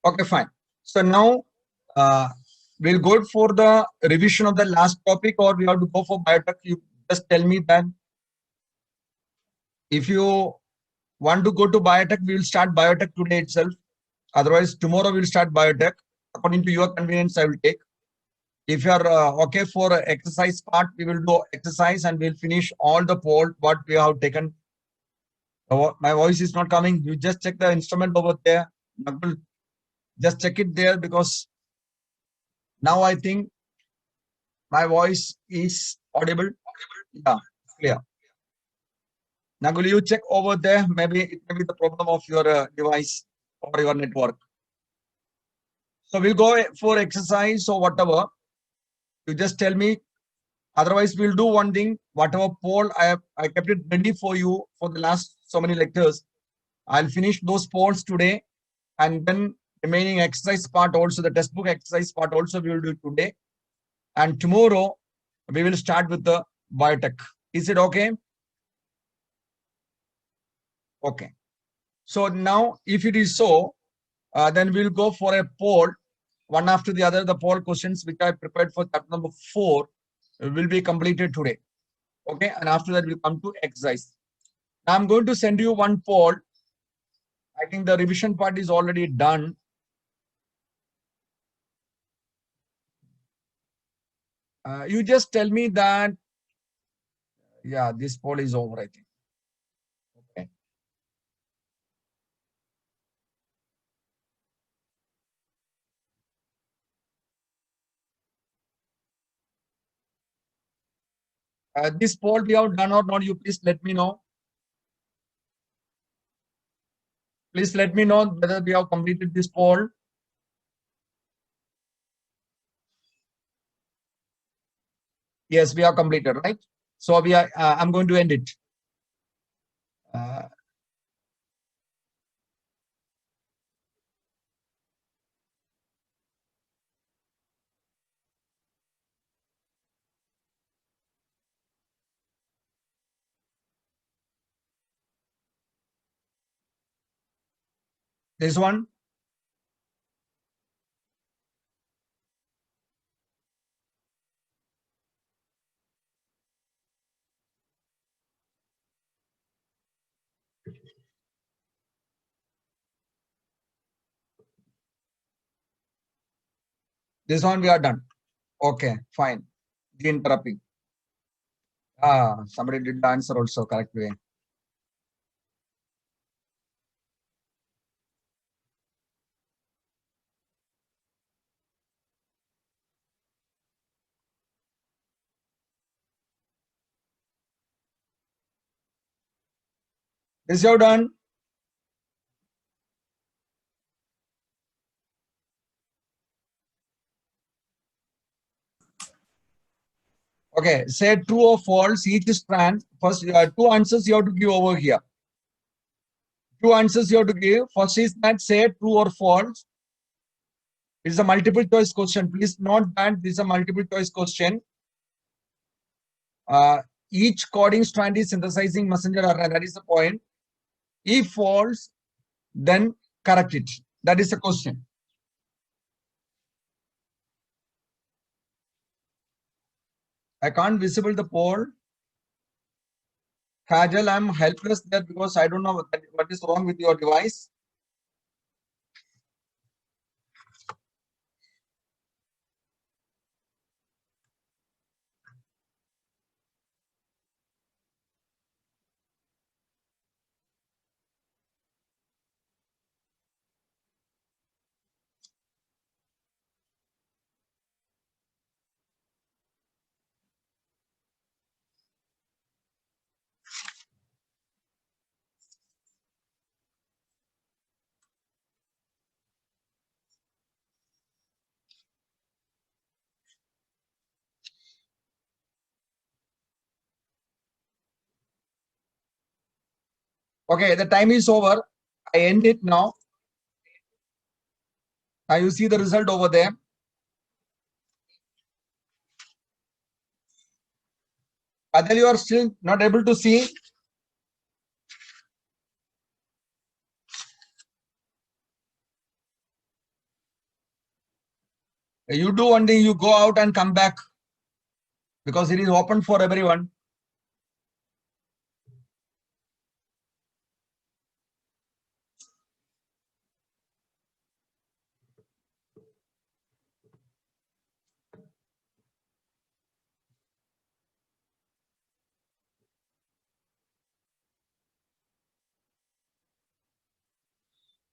Okay, fine. So now uh, we'll go for the revision of the last topic, or we have to go for biotech. You just tell me that if you want to go to biotech, we will start biotech today itself. Otherwise, tomorrow we'll start biotech. According to your convenience, I will take. If you are okay for exercise part, we will do exercise and we'll finish all the poll what we have taken. My voice is not coming. You just check the instrument over there. Nakul, just check it there because now I think my voice is audible. Yeah, clear. Nakul, you check over there. Maybe it may be the problem of your device or your network. So we'll go for exercise or whatever. You just tell me. Otherwise, we'll do one thing. Whatever poll I kept it ready for you for the last so many lectures. I'll finish those polls today, and then remaining exercise part also, the textbook exercise part also we will do today. And tomorrow we will start with the biotech. Is it okay? Okay. So now, if it is so, then we'll go for a poll, one after the other. The poll questions which I prepared for chapter number 4 will be completed today. Okay, and after that we'll come to exercise. Now I'm going to send you one poll. I think the revision part is already done. You just tell me that, yeah, this poll is over, I think. Okay. This poll we have done or not, you please let me know. Please let me know whether we have completed this poll. Yes, we have completed, right? So we are. I'm going to end it. This one. This one we are done. Okay, fine. The interrupting. Somebody did the answer also correctly. This you have done. Okay, say true or false. Each strand. First, two answers you have to give over here. Two answers you have to give. First is that say true or false. It's a multiple choice question. Please note that this is a multiple choice question. Each coding strand is synthesizing messenger RNA. That is the point. If false, then correct it. That is the question. I can't visible the poll. Kajal, I'm helpless there because I don't know what is wrong with your device. Okay, the time is over. I end it now. Now you see the result over there. Adel, you are still not able to see. You do one thing, you go out and come back because it is open for everyone.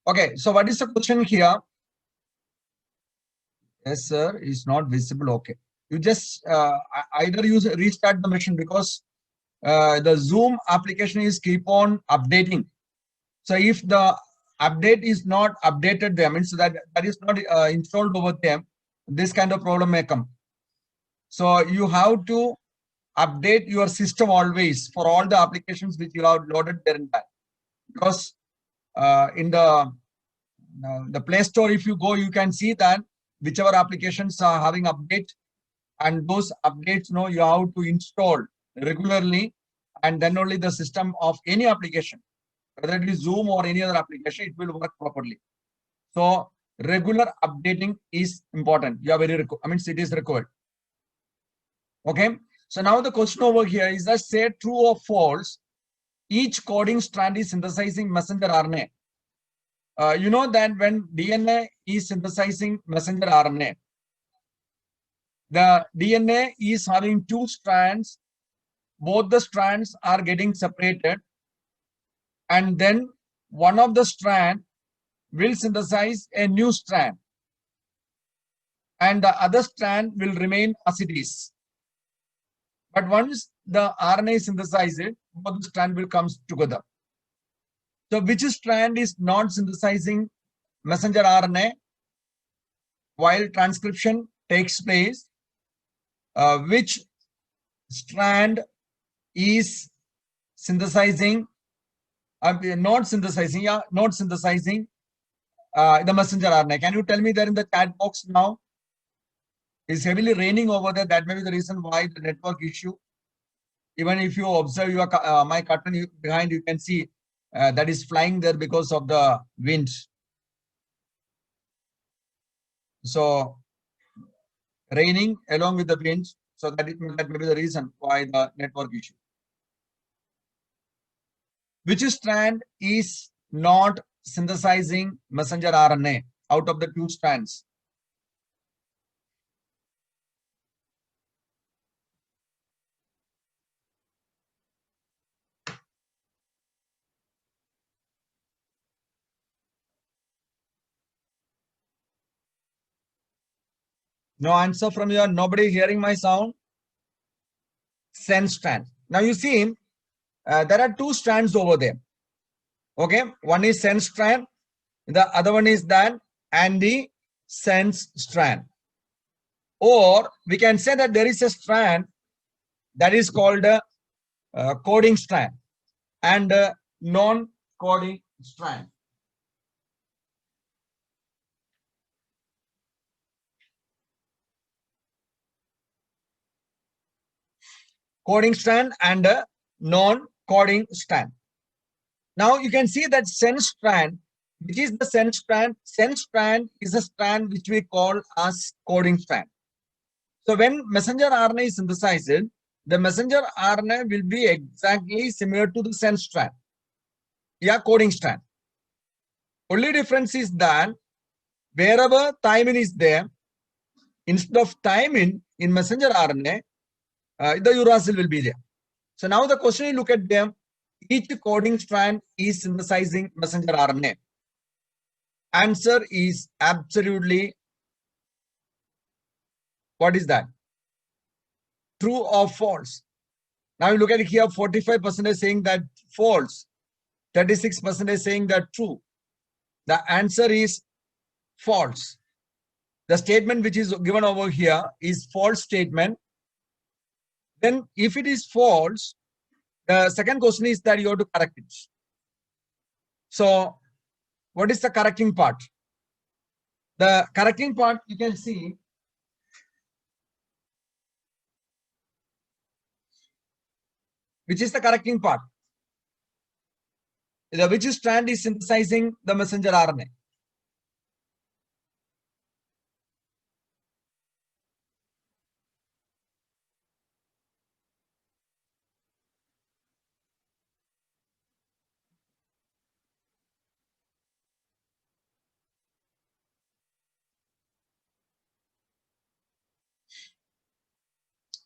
Okay, so what is the question here? Yes, sir, it's not visible. Okay. You just either use restart the machine because the Zoom application is keep on updating. So if the update is not updated there, means that is not installed over there, this kind of problem may come. So you have to update your system always for all the applications which you have loaded there in that. Because in the Play Store, if you go, you can see that whichever applications are having update, and those updates, you have to install regularly, and then only the system of any application, whether it is Zoom or any other application, it will work properly. So regular updating is important. You are it is required. Okay. So now the question over here is that say true or false, each coding strand is synthesizing messenger RNA. You know that when DNA is synthesizing messenger RNA, the DNA is having two strands. Both the strands are getting separated, and then one of the strand will synthesize a new strand, and the other strand will remain as it is. But once the RNA is synthesized, both the strand will come together. So which strand is not synthesizing messenger RNA while transcription takes place? Which strand is synthesizing, not synthesizing the messenger RNA? Can you tell me there in the chat box now? It's heavily raining over there. That may be the reason why the network issue. Even if you observe your my curtain behind, you can see that is flying there because of the wind. So raining along with the wind. So that may be the reason why the network issue. Which strand is not synthesizing messenger RNA out of the two strands? No answer from you. Nobody hearing my sound? Sense strand. Now you see, there are two strands over there. Okay, one is sense strand, the other one is that anti-sense strand. Or we can say that there is a strand that is called a coding strand and a non-coding strand. Coding strand and a non-coding strand. Now you can see that sense strand, which is the sense strand. Sense strand is a strand which we call as coding strand. So when messenger RNA is synthesized, the messenger RNA will be exactly similar to the sense strand. Yeah, coding strand. Only difference is that wherever thymine is there, instead of thymine in messenger RNA, the uracil will be there. So now the question is, look at them. Each coding strand is synthesizing messenger RNA. Answer is absolutely, what is that? True or false? Now you look at it here, 45% is saying that false, 36% is saying that true. The answer is false. The statement which is given over here is false statement. Then if it is false, the second question is that you have to correct it. So what is the correcting part? The correcting part, you can see, which is the correcting part. Which strand is synthesizing the messenger RNA?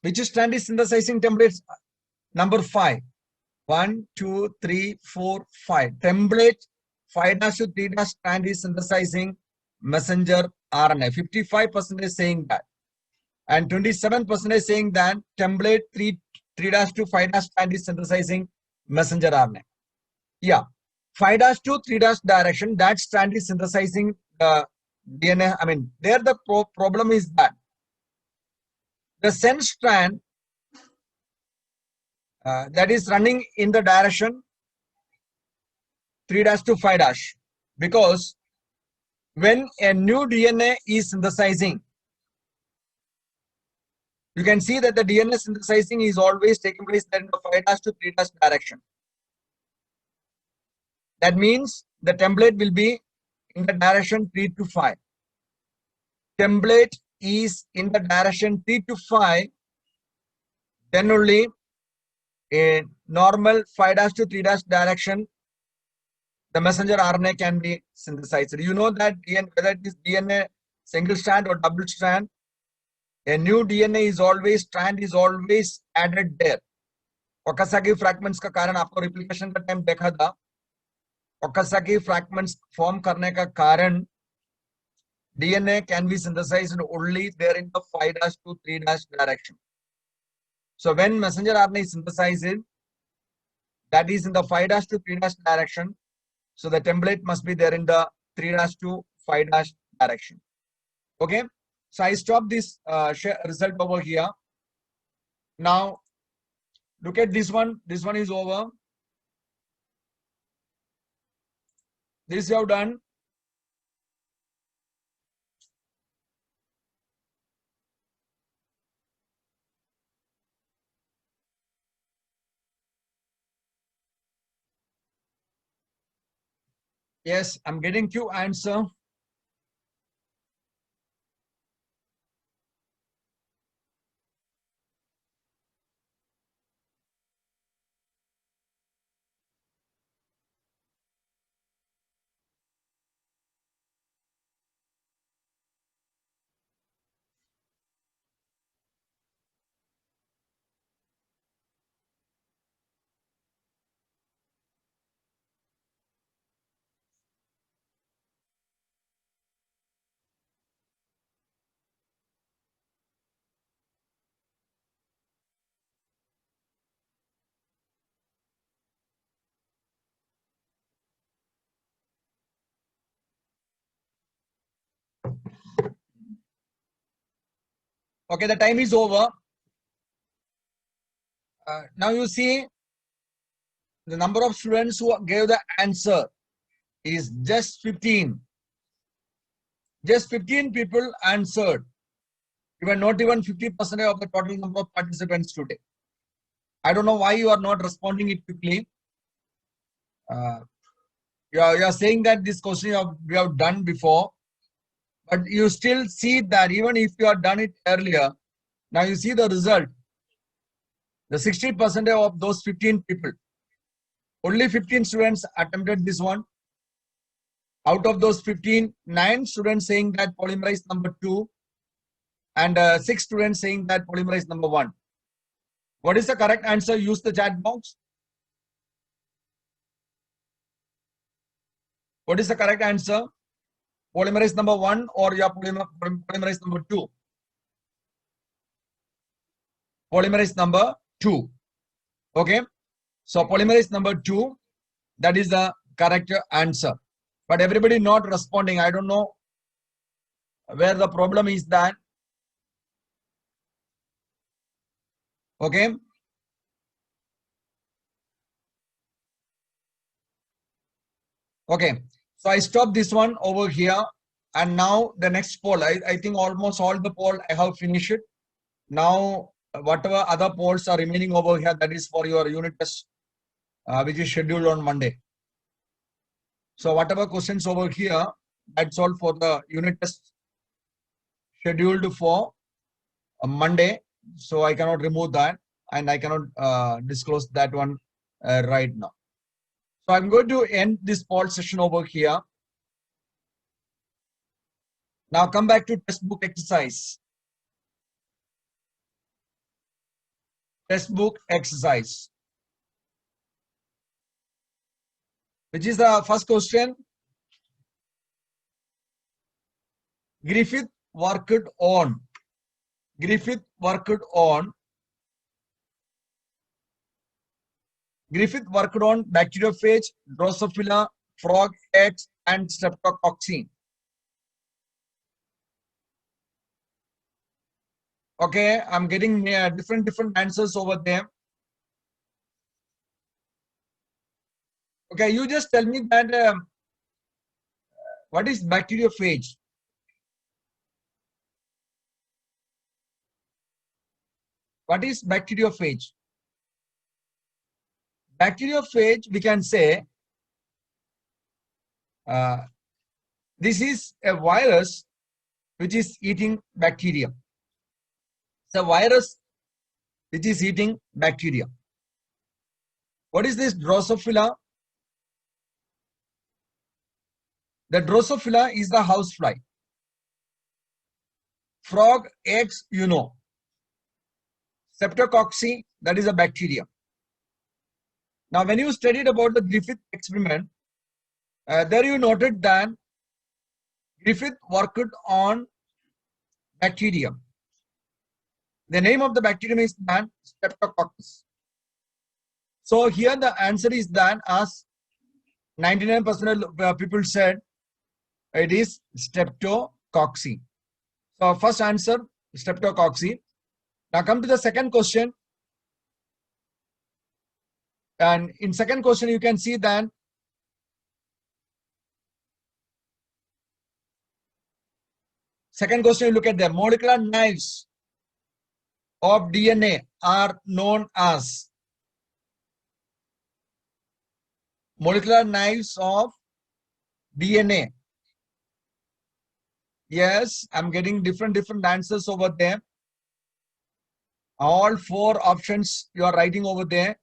Which strand is synthesizing templates? Number 5. 1, 2, 3, 4, 5. Template 5' to 3' strand is synthesizing messenger RNA. 55% is saying that. And 27% is saying that template 3' to 5' strand is synthesizing messenger RNA. Yeah. 5' to 3' direction, that strand is synthesizing DNA. I mean, there the problem is that the sense strand that is running in the direction 3' to 5', because when a new DNA is synthesizing, you can see that the DNA synthesizing is always taking place in the 5' to 3' direction. That means the template will be in the direction 3 to 5. Template is in the direction 3 to 5, then only a normal 5' to 3' direction, the messenger RNA can be synthesized. You know that DNA, whether it is DNA single strand or double strand, a new DNA is always, strand is always added there. Okasaki fragments का कारण आपको replication का time देखा था. Okasaki fragments form करने का कारण DNA can be synthesized only there in the 5' to 3' direction. So when messenger RNA is synthesized, that is in the 5' to 3' direction. So the template must be there in the 3' to 5' direction. Okay. So I stop this result over here. Now look at this one. This one is over. This you have done. Yes, I'm getting Q answer. Okay, the time is over. Now you see the number of students who gave the answer is just 15. Just 15 people answered. Even not even 50% of the total number of participants today. I don't know why you are not responding it quickly. You are saying that this question we have done before, but you still see that even if you have done it earlier, now you see the result. The 60% of those 15 people, only 15 students attempted this one. Out of those 15, 9 students saying that polymerase number 2 and 6 students saying that polymerase number 1. What is the correct answer? Use the chat box. What is the correct answer? Polymerase number 1 or your polymerase number 2? Polymerase number 2. Okay. So polymerase number 2, that is the correct answer. But everybody not responding. I don't know where the problem is that. Okay. Okay. So I stop this one over here. And now the next poll. I think almost all the poll I have finished it. Now, whatever other polls are remaining over here, that is for your unit test, which is scheduled on Monday. So whatever questions over here, that's all for the unit test scheduled for Monday. So I cannot remove that and I cannot disclose that one right now. So I'm going to end this poll session over here. Now come back to textbook exercise. textbook exercise. Which is the first question? Griffith worked on. Griffith worked on. Griffith worked on bacteriophage, Drosophila, frog eggs, and streptococcine. Okay, I'm getting different answers over there. Okay, you just tell me that what is bacteriophage? What is bacteriophage? Bacteriophage, we can say, this is a virus which is eating bacteria. It's a virus which is eating bacteria. What is this Drosophila? The Drosophila is the housefly. Frog eggs, you know. Streptococcus, that is a bacteria. Now, when you studied about the Griffith experiment, there you noted that Griffith worked on bacteria. The name of the bacterium is that Streptococcus. So here the answer is that, as 99% of people said, it is Streptococcus. So first answer, Streptococcus. Now come to the second question. And in second question, you can see that second question, you look at the molecular knives of DNA are known as molecular knives of DNA. Yes, I'm getting different answers over there. All four options you are writing over there,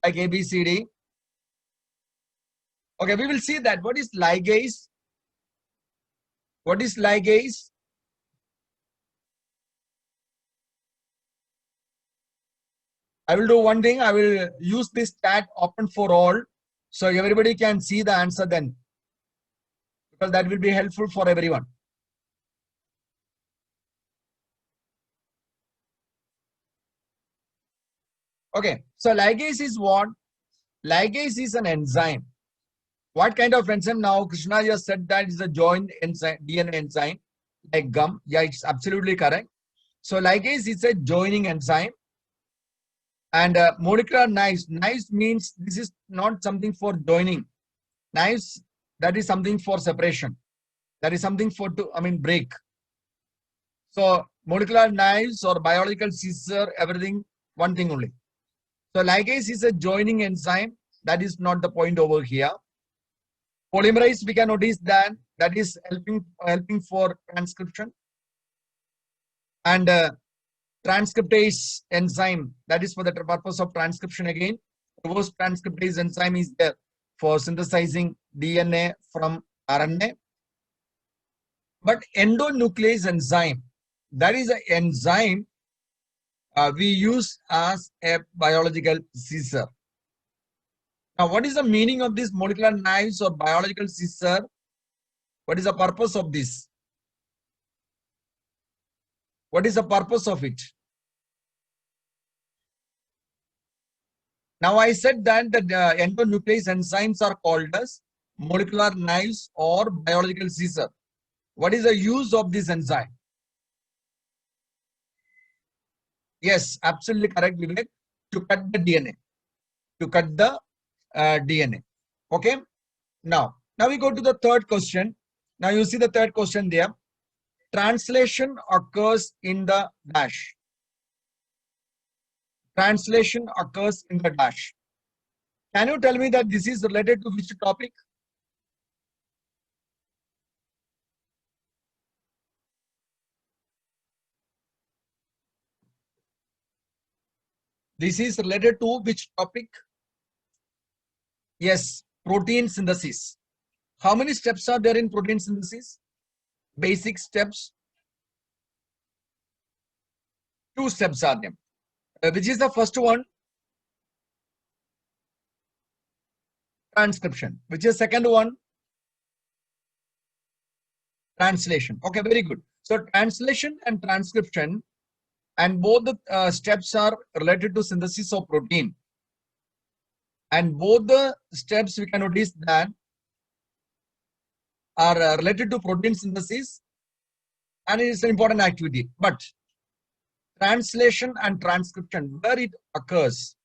like A, B, C, D. Okay, we will see that. What is ligase? What is ligase? I will do one thing. I will use this chat open for all, so everybody can see the answer then, because that will be helpful for everyone. Okay, so ligase is what? Ligase is an enzyme. What kind of enzyme? Now, Krishna just said that is a joined enzyme, DNA enzyme, like gum. Yeah, it's absolutely correct. So ligase is a joining enzyme. And molecular knives. Knives means this is not something for joining. Knives, that is something for separation. That is something for break. So molecular knives or biological scissor, everything, one thing only. So ligase is a joining enzyme. That is not the point over here. Polymerase, we can notice that is helping for transcription. And transcriptase enzyme, that is for the purpose of transcription again. Reverse transcriptase enzyme is there for synthesizing DNA from RNA. But endonuclease enzyme, that is an enzyme we use as a biological scissor. Now, what is the meaning of this molecular knives or biological scissor? What is the purpose of this? What is the purpose of it? Now, I said that the endonuclease enzymes are called as molecular knives or biological scissor. What is the use of this enzyme? Yes, absolutely correct, Vivek. To cut the DNA. To cut the DNA. Okay. Now we go to the third question. Now you see the third question there. Translation occurs in the dash. Translation occurs in the dash. Can you tell me that this is related to which topic? This is related to which topic? Yes, protein synthesis. How many steps are there in protein synthesis? Basic steps. 2 steps are there. Which is the first one? Transcription. Which is second one? Translation. Okay, very good. So translation and transcription, and both the steps are related to synthesis of protein. And both the steps we can notice that are related to protein synthesis, and it is an important activity. But translation and transcription, where it occurs?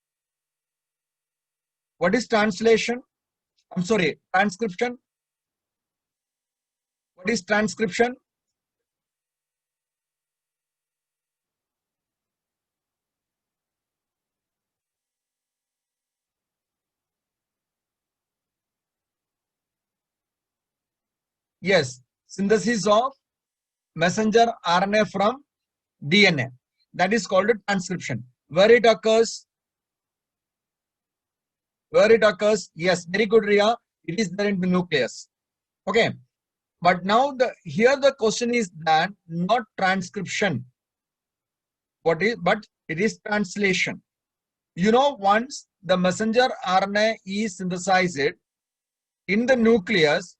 What is translation? I'm sorry, transcription. What is transcription? Yes, synthesis of messenger RNA from DNA. That is called transcription. Where it occurs? Where it occurs? Yes, very good, Ria. It is there in the nucleus. Okay. But now here the question is that not transcription. What is, but it is translation. You know, once the messenger RNA is synthesized in the nucleus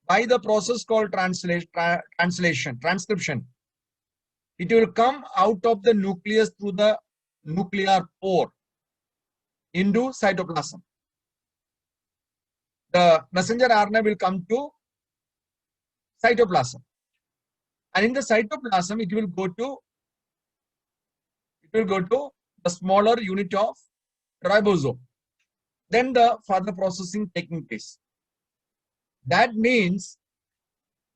by the process called transcription, it will come out of the nucleus through the nuclear pore into cytoplasm. The messenger RNA will come to cytoplasm, and in the cytoplasm it will go to the smaller unit of ribosome. Then the further processing taking place. That means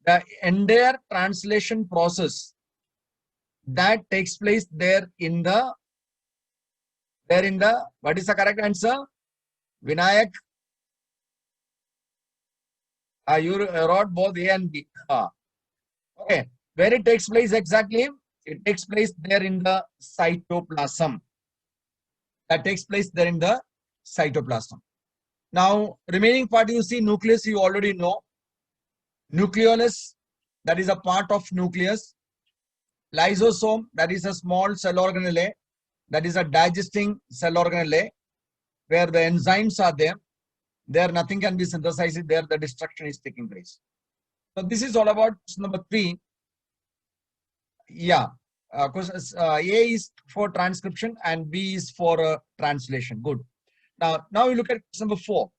the entire translation process that takes place there in the what is the correct answer? Vinayak, you wrote both A and B. Okay, where it takes place exactly? It takes place there in the cytoplasm. That takes place there in the cytoplasm. Now, remaining part, you see nucleus, you already know. Nucleolus, that is a part of nucleus. Lysosome, that is a small cell organelle, that is a digesting cell organelle, where the enzymes are there. There nothing can be synthesized, there the destruction is taking place. So this is all about question number 3. Yeah, A is for transcription and B is for translation. Good. Now we look at question number 4.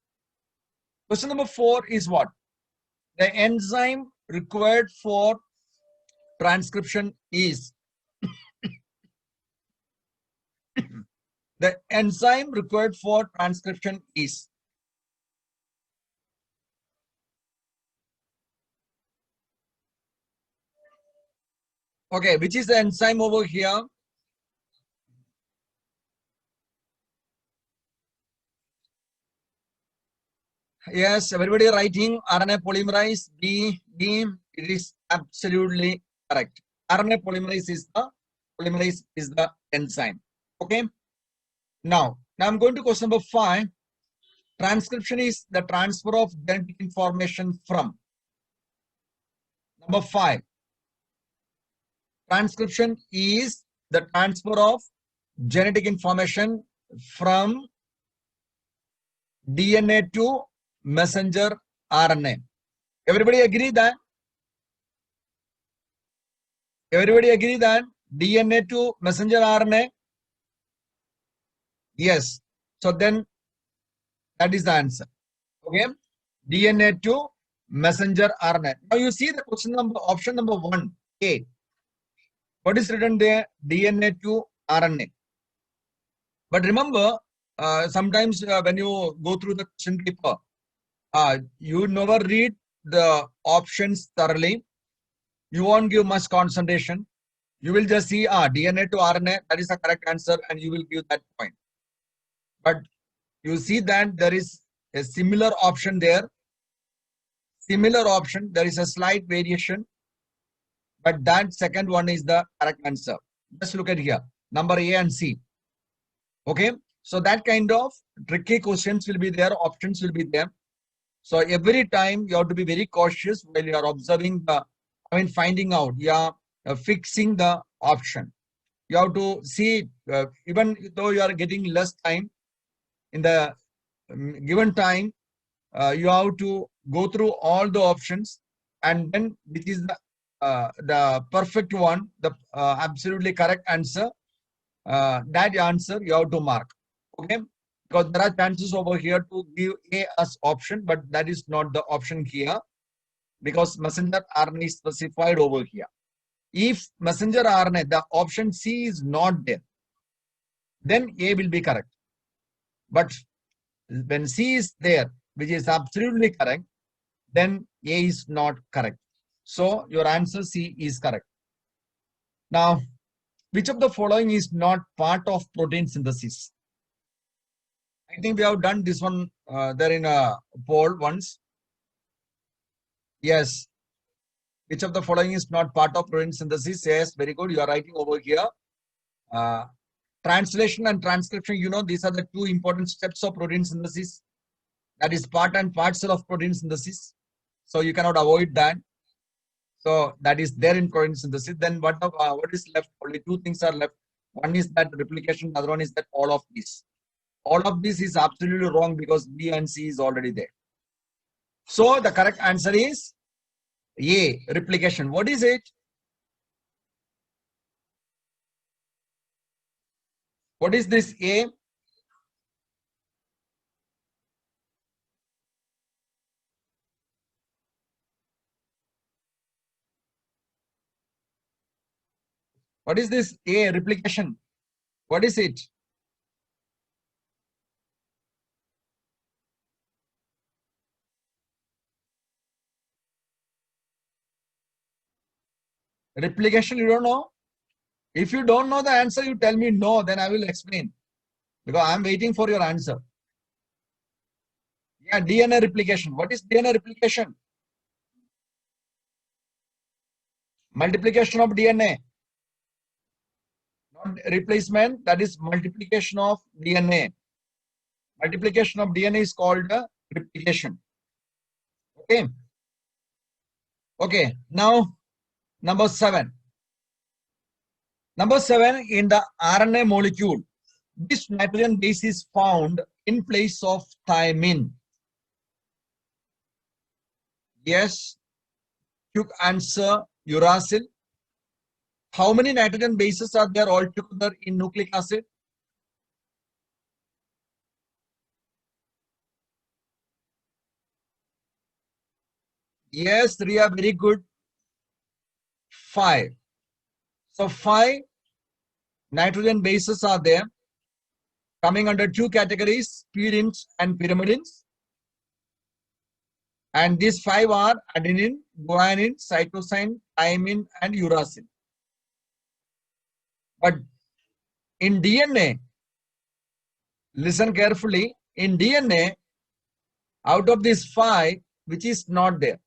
Question number 4 is what? The enzyme required for transcription is the enzyme required for transcription is okay, which is the enzyme over here? Yes, everybody writing RNA polymerase B. It is absolutely correct. RNA polymerase is the enzyme. Okay. Now I'm going to question number 5. Transcription is the transfer of genetic information from. Number 5. Transcription is the transfer of genetic information from DNA to messenger RNA. Everybody agree that? Everybody agree that DNA to messenger RNA? Yes. So then that is the answer. Okay. DNA to messenger RNA. Now you see the question number, option number 1, A. What is written there? DNA to RNA. But remember, sometimes when you go through the question paper, you never read the options thoroughly. You won't give much concentration. You will just see DNA to RNA, that is the correct answer, and you will give that point. But you see that there is a similar option there. Similar option, there is a slight variation, but that second one is the correct answer. Just look at here, number A and C. Okay, so that kind of tricky questions will be there, options will be there. So every time you have to be very cautious while you are observing finding out, fixing the option. You have to see, even though you are getting less time, in the given time, you have to go through all the options, and then which is the perfect one, the absolutely correct answer. That answer you have to mark. Okay, because there are chances over here to give A as option, but that is not the option here, because messenger RNA is specified over here. If messenger RNA, the option C is not there, then A will be correct. But when C is there, which is absolutely correct, then A is not correct. So your answer C is correct. Now, which of the following is not part of protein synthesis? I think we have done this one there in a poll once. Yes. Which of the following is not part of protein synthesis? Yes, very good. You are writing over here. Translation and transcription, you know, these are the two important steps of protein synthesis. That is part and parcel of protein synthesis. So you cannot avoid that. So that is there in protein synthesis. Then what is left? Only two things are left. One is that replication, the other one is that all of these. All of this is absolutely wrong because B and C is already there. So the correct answer is A, replication. What is it? What is this A? What is this A, replication? What is it? Replication, you don't know? If you don't know the answer, you tell me no, then I will explain. Because I am waiting for your answer. Yeah, DNA replication. What is DNA replication? Multiplication of DNA. Not replacement, that is multiplication of DNA. Multiplication of DNA is called replication. Okay. Okay. Now, number 7. Number 7, in the RNA molecule, this nitrogen base is found in place of thymine. Yes. Quick answer, uracil. How many nitrogen bases are there altogether in nucleic acid? Yes, Riya, very good. 5. So 5 nitrogen bases are there, coming under two categories, purines and pyrimidines. And these 5 are adenine, guanine, cytosine, thymine, and uracil. But in DNA, listen carefully, in DNA, out of these 5, which is not there?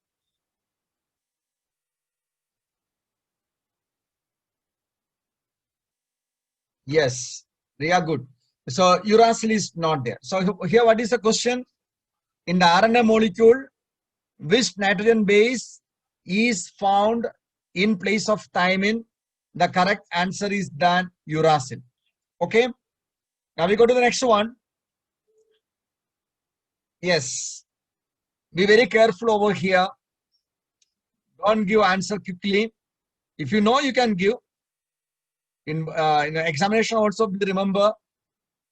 Yes, they are good. So uracil is not there. So here, what is the question? In the RNA molecule, which nitrogen base is found in place of thymine? The correct answer is then uracil. Okay. Now we go to the next one. Yes. Be very careful over here. Don't give answer quickly. If you know, you can give. In the examination also, remember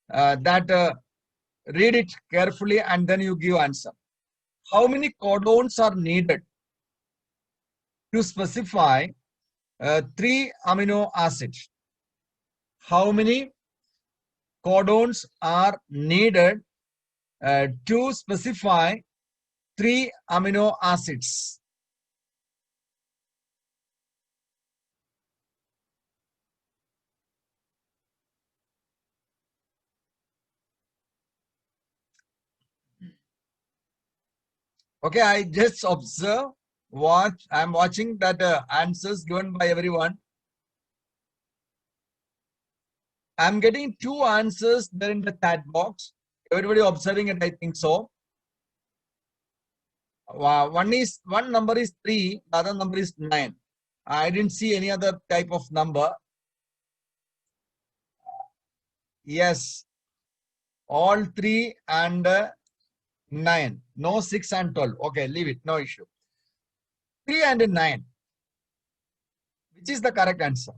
that read it carefully and then you give answer. How many codons are needed to specify 3 amino acids? How many codons are needed to specify 3 amino acids? Okay, I just observe what I'm watching that answers given by everyone. I'm getting 2 answers there in the chat box. Everybody observing it, I think so. One number is 3, the other number is 9. I didn't see any other type of number. Yes, all 3 and 9. No 6 and 12. Okay, leave it. No issue. 3 and 9. Which is the correct answer?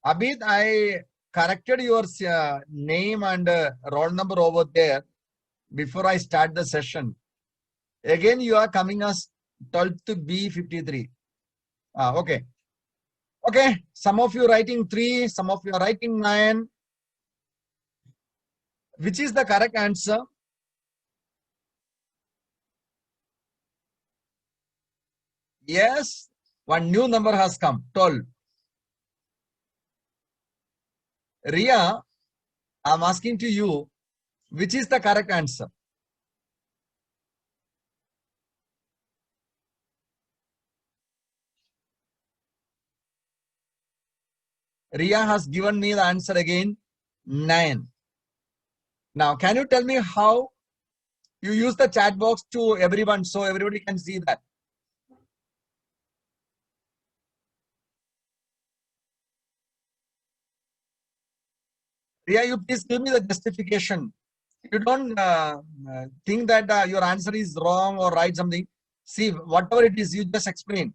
Abid, I corrected your name and roll number over there before I start the session. Again, you are coming as 12th B53. Okay. Okay. Some of you writing 3, some of you are writing 9. Which is the correct answer? Yes. One new number has come, 12. Ria, I'm asking to you, which is the correct answer? Ria has given me the answer again, 9. Now, can you tell me how you use the chat box to everyone so everybody can see that? Ria, you please give me the justification. You don't think that your answer is wrong or right something. See, whatever it is, you just explain.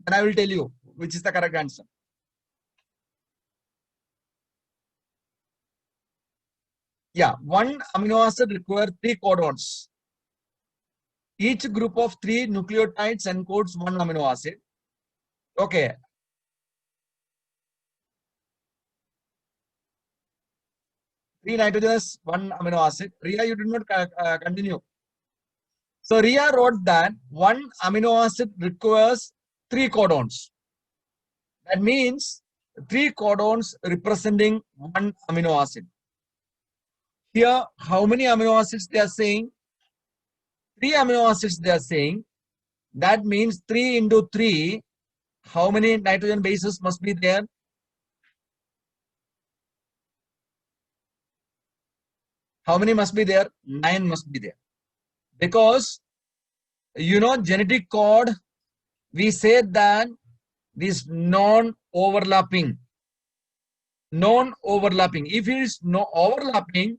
Then I will tell you which is the correct answer. Yeah, one amino acid requires 3 codons. Each group of 3 nucleotides encodes one amino acid. Okay. 3 nitrogenous, 1 amino acid. Ria, you did not continue. So Ria wrote that one amino acid requires 3 codons. That means 3 codons representing one amino acid. Here, how many amino acids they are saying? 3 amino acids they are saying. That means 3 into 3. How many nitrogen bases must be there? How many must be there? 9 must be there. Because, genetic code, we said that this non-overlapping. Non-overlapping. If it is no overlapping,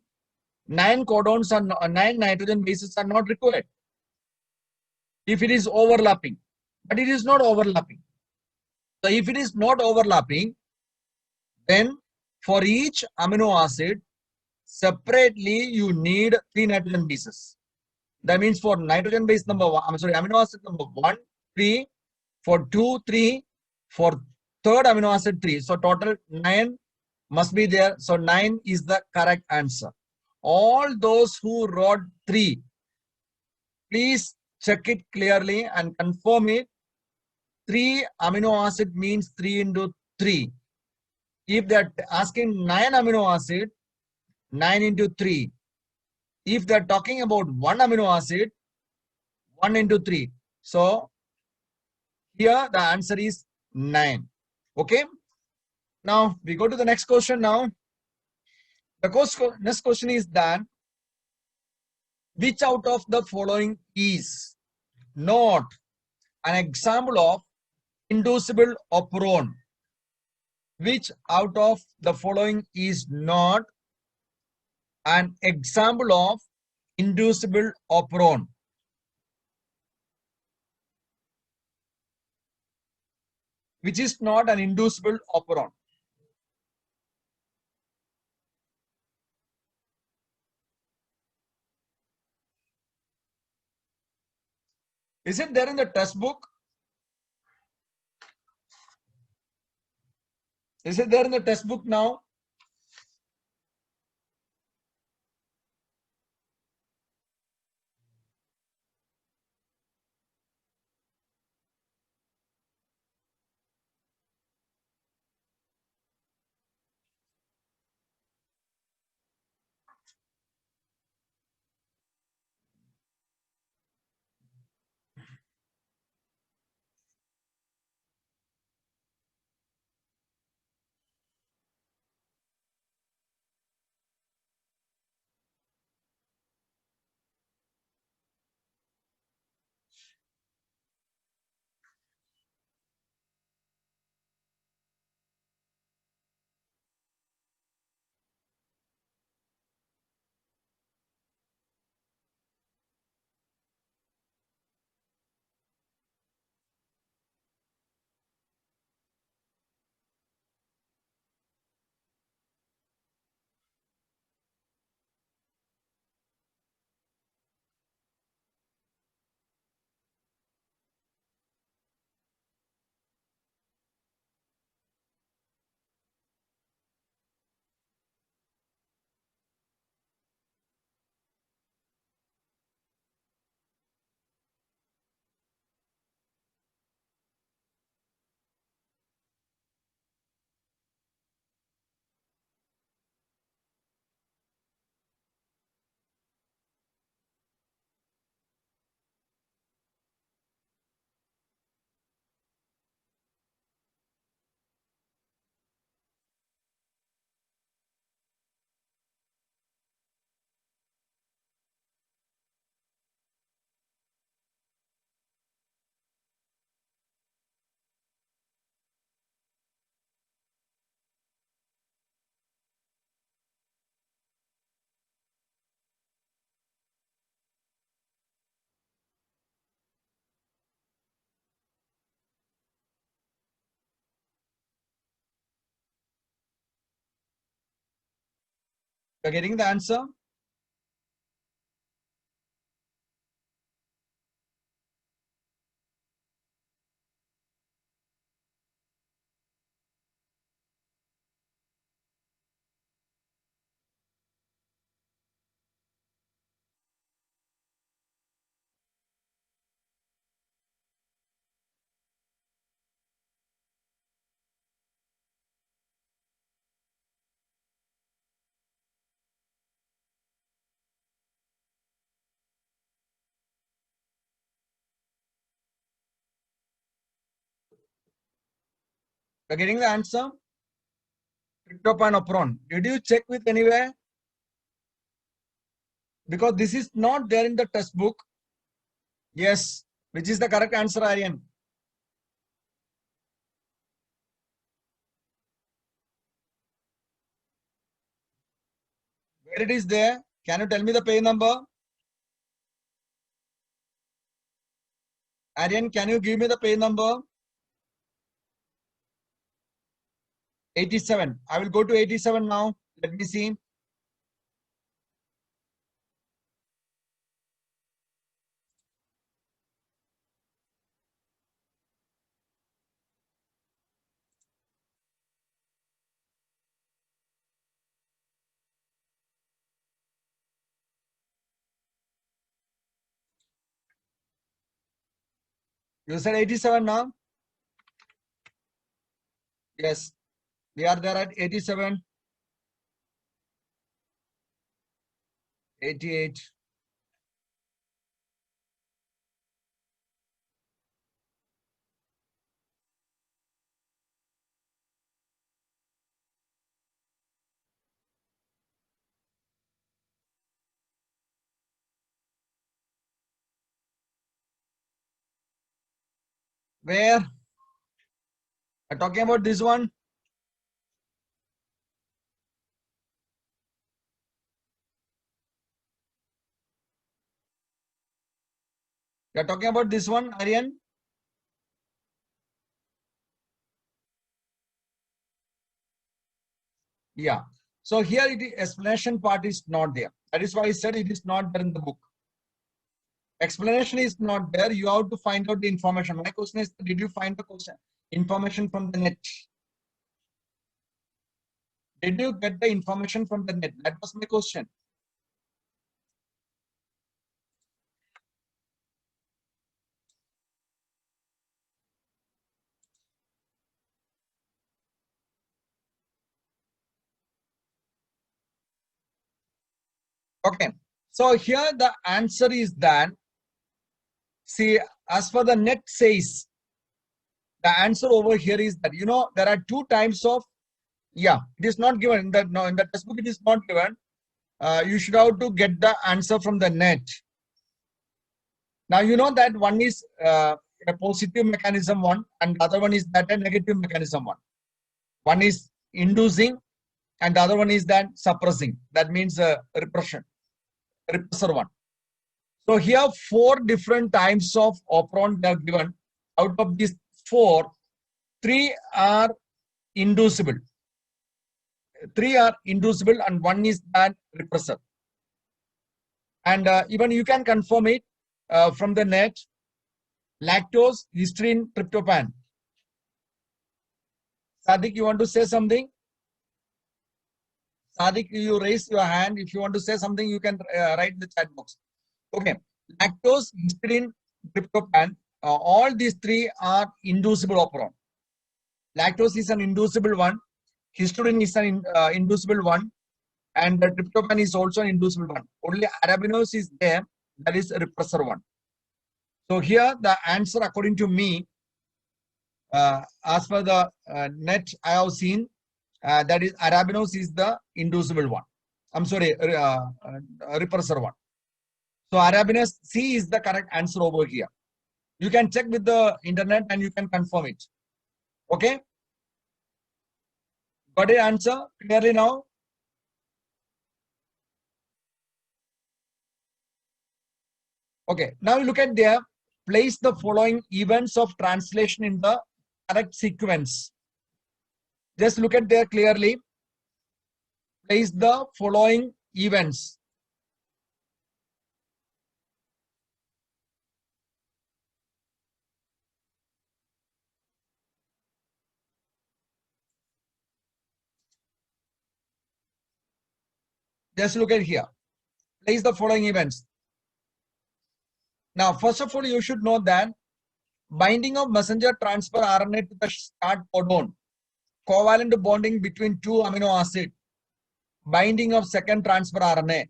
9 codons are 9 nitrogen bases are not required. If it is overlapping, but it is not overlapping. So if it is not overlapping, then for each amino acid, separately you need 3 nitrogen bases. That means for nitrogen base number 1, amino acid number 1, 3, for 2, 3, for third amino acid 3. So total 9 must be there. So 9 is the correct answer. All those who wrote 3, please check it clearly and confirm it. 3 amino acid means 3 into 3. If they're asking 9 amino acid, 9 into 3. If they're talking about 1 amino acid, 1 into 3. So here the answer is 9. Okay. Now we go to the next question now. The next question is that which out of the following is not an example of inducible operon? Which out of the following is not an example of inducible operon? Which is not an inducible operon? Is it there in the test book? Is it there in the test book now? You're getting the answer? You're getting the answer? Tryptophan, opron. Did you check with anywhere? Because this is not there in the textbook. Yes. Which is the correct answer, Aryan? Where it is there? Can you tell me the page number? Aryan, can you give me the page number? 87. I will go to 87 now. Let me see. You said 87 now? Yes. We are there at 87. 88. Where? I'm talking about this one. You're talking about this one, Aryan? Yeah. So here it is, explanation part is not there. That is why I said it is not there in the book. Explanation is not there. You have to find out the information. My question is, did you find the question information from the net? Did you get the information from the net? That was my question. Okay. So here the answer is that, see, as for the net says, the answer over here is that, you know, there are two types of, yeah, it is not given in the, no, in the textbook, it is not given. You should have to get the answer from the net. Now, you know that one is a positive mechanism one, and the other one is that a negative mechanism one. One is inducing, and the other one is that suppressing. That means repression, repressor one. So here, four different types of operon they are given. Out of these four, three are inducible. Three are inducible, and one is that repressor. And even you can confirm it from the net. Lactose, histidine, tryptophan. Sadik, you want to say something? Sadik, you raise your hand. If you want to say something, you can write in the chat box. Okay. Lactose, histidine, tryptophan. All these three are inducible operon. Lactose is an inducible one. Histidine is an inducible one. And the tryptophan is also an inducible one. Only arabinose is there. That is a repressor one. So here the answer according to me, as per the net I have seen, that is arabinose is the inducible one. I'm sorry, repressor one. So arabinose C is the correct answer over here. You can check with the internet and you can confirm it. Okay? Got an answer clearly now? Okay, now you look at there, place the following events of translation in the correct sequence. Just look at there clearly. place the following events. Just look at here. Place the following events. Now, first of all, you should know that binding of messenger transfer RNA to the start codon, covalent bonding between two amino acid, binding of second transfer RNA,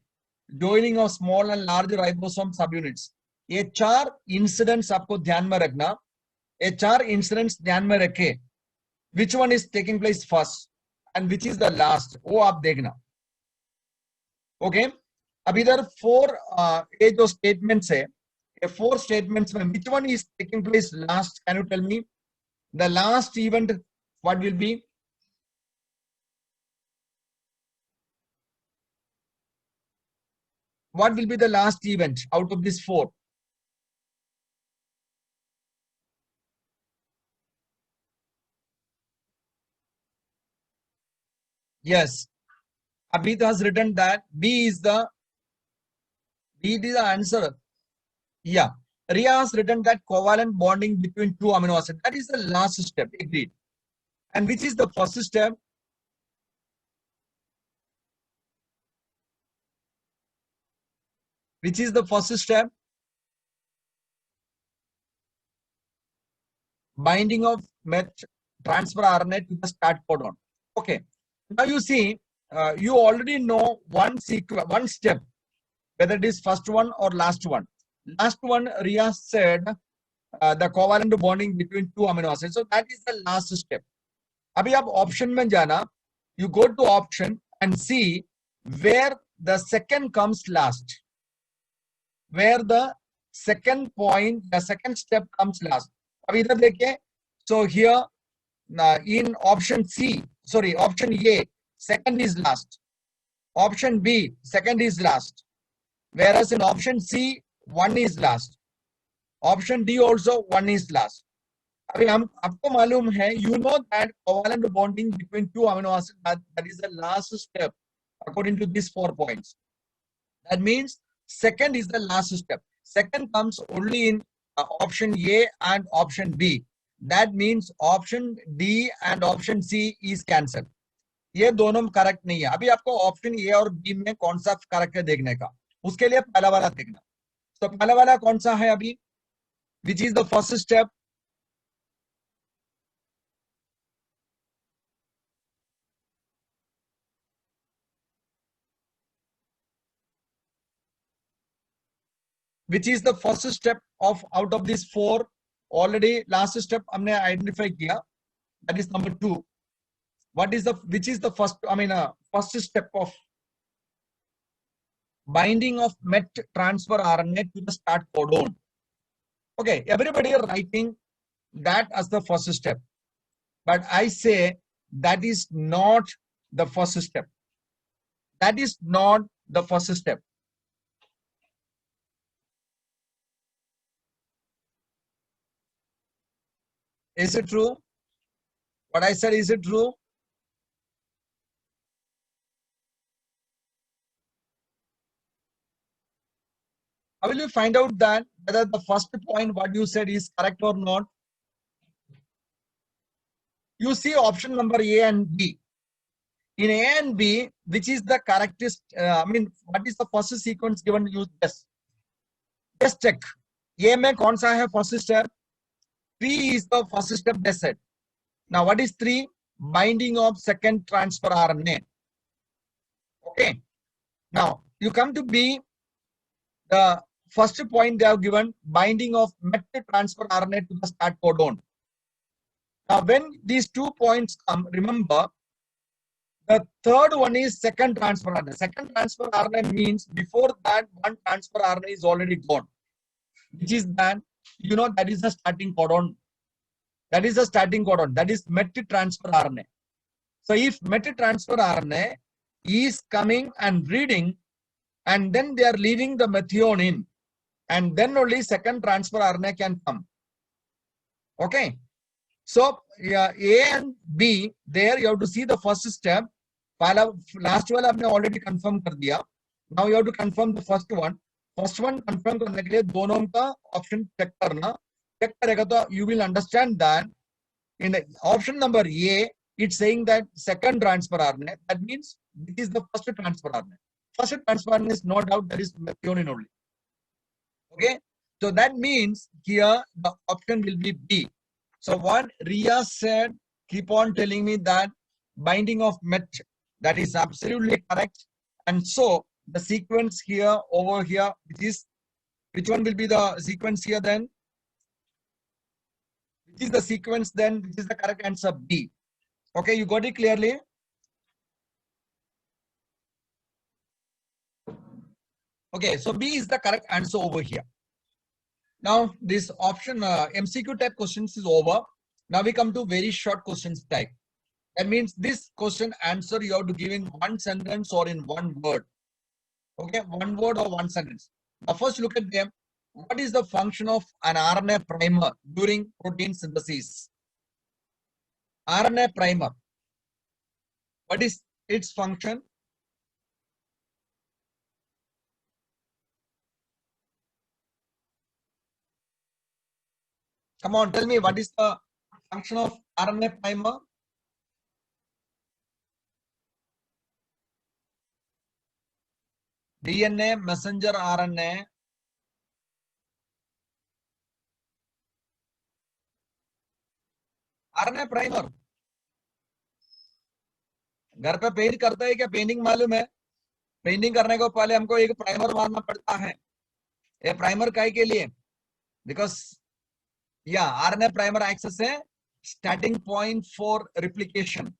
joining of small and large ribosome subunits. ये 4 incidents आपको ध्यान में रखना. ये 4 incidents ध्यान में रखे. Which one is taking place first and which is the last? वो आप देखना. Okay. अब इधर 4 ये जो statements है, ये 4 statements में which one is taking place last? Can you tell me? The last event, what will be? What will be the last event out of these 4? Yes. Abhit has written that B is the answer. Yeah. Riya has written that covalent bonding between two amino acids. That is the last step. Agreed. And which is the first step? Which is the first step? Binding of met transfer RNA to the start codon. Okay. Now you see, you already know one step, whether it is first one or last one. Last one, Riya said the covalent bonding between two amino acids. So that is the last step. अभी आप option में जाना, you go to option and see where the second comes last. Where the second point, the second step comes last. अब इधर देखिए. So here in option C, sorry, option A, second is last. Option B, second is last. Whereas in option C, one is last. Option D also one is last. अभी हम आपको मालूम है, you know that covalent bonding between two amino acids, that is the last step according to these 4 points. That means second is the last step. Second comes only in option A and option B. That means option D and option C is cancelled. ये दोनों correct नहीं है. अभी आपको option A और B में कौन सा करेक्ट है देखने का, उसके लिए पहला वाला देखना. तो पहला वाला कौन सा है अभी? Which is the first step? Which is the first step of out of this 4? Already last step हमने आइडेंटिफाई किया, that is number 2. What is the, which is the first, first step of binding of met transfer RNA to the start codon? Okay, everybody are writing that as the first step, but I say that is not the first step. That is not the first step. Is it true? What I said, is it true? How will you find out that whether the first point what you said is correct or not? You see option number A and B. In A and B, which is the characteristic, what is the first sequence given? You just check. A में कौन सा है first step? 3 is the first step, they said. Now what is 3? Binding of second transfer RNA. Okay. Now you come to B. The first point they have given, binding of met transfer RNA to the start codon. Now when these 2 points come, remember the third one is second transfer RNA. Second transfer RNA means before that one transfer RNA is already gone, which is that, you know, that is the starting codon. That is the starting codon. That is met transfer RNA. So if met transfer RNA is coming and reading, and then they are leaving the methionine, and then only second transfer RNA can come. Okay. So yeah, A and B, there you have to see the first step, पहला last वाला आपने already confirm कर दिया. Now you have to confirm the first one. First one confirm करने के लिए दोनों का ऑप्शन चेक करना. चेक करेगा तो you will understand that in the option number A, it's saying that second transfer RNA. That means this is the first transfer RNA. First transfer RNA is no doubt that is methionine only. Okay, so that means here the option will be B. So what Ria said, keep on telling me that binding of met, that is absolutely correct. And so the sequence here over here, which one will be the sequence here then? Which is the sequence then? Which is the correct answer? B. Okay, you got it clearly? Okay, so B is the correct answer over here. Now this option MCQ type questions is over. Now we come to very short questions type. That means this question answer you have to give in one sentence or in one word. Okay, one word or one sentence. Now first look at them. What is the function of an RNA primer during protein synthesis? RNA primer. What is its function? Come on, tell me what is the function of RNA primer? DNA, messenger RNA. RNA primer. घर पे paint करते हैं क्या? Painting मालूम है? Painting करने को पहले हमको एक प्राइमर मारना पड़ता है. ये प्राइमर काय के लिए? Because RNA primer acts as a starting point for replication.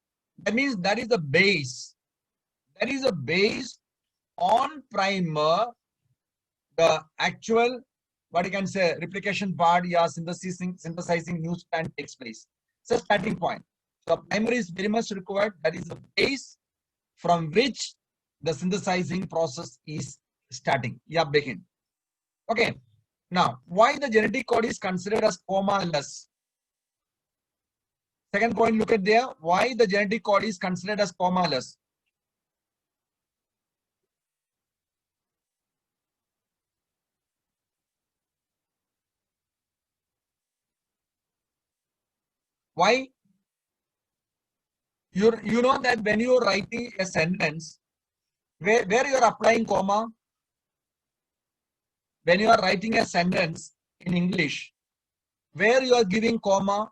That means that is the base. That is the base on primer. The actual, what you can say, replication part, synthesizing new strand takes place. It's a starting point. So primer is very much required. That is the base from which the synthesizing process is starting. Begin. Okay. Now, why the genetic code is considered as comma-less? Second point, look at there. Why the genetic code is considered as comma-less? Why? You know that when you're writing a sentence, where you're applying comma? When you are writing a sentence in English, where you are giving comma?